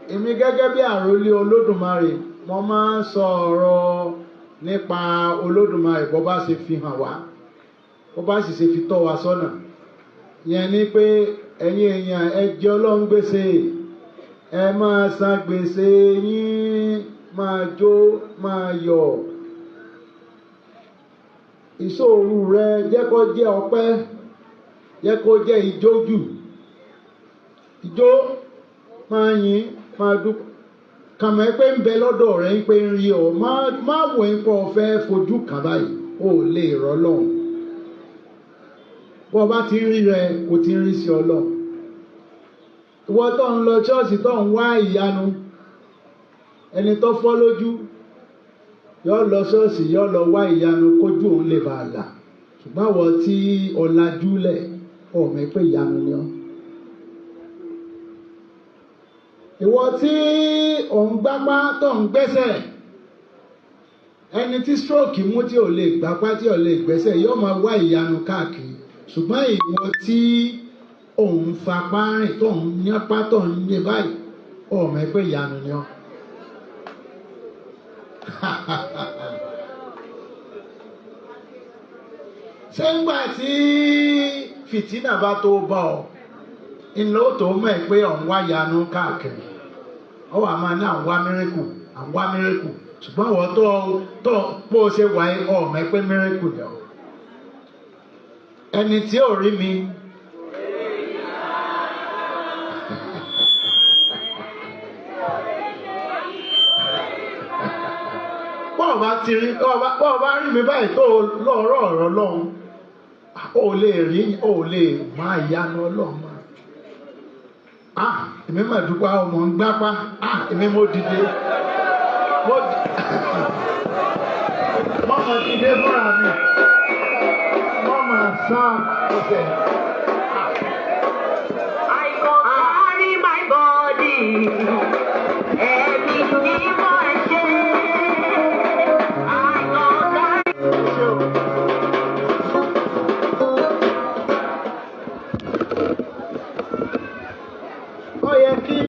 èmi gẹ́gẹ́ bí àrólé Olódùmarè mo máa ń sọ ọ̀rọ̀ nípa Olódùmarè bó bá ṣe fi hàn wá bó bá sì ṣe fi tọ́ wa sọ́nà yẹn ni pé ẹ̀yin èèyàn ẹ jẹ Ọlọ́run gbèsè ẹ máa san gbèsè yín máa jó máa yọ̀ ìṣòro rẹ jẹ́ kó jẹ́ ọpẹ́ jẹ́ kó jẹ́ ìjójù ìjó máa yìn máa dúpẹ́ kàmọ́ ẹ pé ń bẹ lọ́dọ̀ rẹ ń pé ń rí ọ má wò ń pọ̀ fẹ́ fojú kàn báyìí ó lè rọ́ lọ́hùn bọ́ bá ti ń rí rẹ kò ti ń rí sí Ọlọ́run ìwọ tó ń lọ ṣọ́ọ̀ṣì tó ń wá ìyanu ẹni tó fọ́ lójú yọ lọ ṣọ́ọ̀ṣì yọ lọ wá ìyanu kójú òun lè bá a là ṣùgbọ́n àwọn tí ọ̀làjú lẹ̀ ọ̀mọ̀ pé ìyanu ni ọ́. ìwọ tí òun gbápá tó ń gbẹ́sẹ̀ ẹni tí stroke mú tí ò lè gbápá tí ò lè gbẹ́sẹ̀ yóò máa wá ìyanu káàkiri ṣùgbọ́n ìwọ tí òun fapá rìn tó ń nípa tó ń ní báyìí ọ̀mọ̀ pé ìyanu ni ọ́. ṣé ńgbà tí fìtínà bá tó bá ọ ńlọ tó mọ̀ pé ọ̀n wá yanu káàkiri ọ wà máa ní àwọn wá mírèkù ṣùgbọ́n àwọn tó bó ṣe wà ọ̀mọ̀ pé mírèkù ni ọ ẹni tí ò rí mi bọ́ọ̀ bá rí mi báyìí tó lọ́ọ̀rọ̀ ọ̀rọ̀ Ọlọ́run ó lè máa yanu Ọlọ́run máa èmi máa dúpẹ́ ọmọ ń gbápá èmi mo dìde mọ́mọ́ dìde fúnra mi mọ́mọ́ sá ọ̀sẹ̀.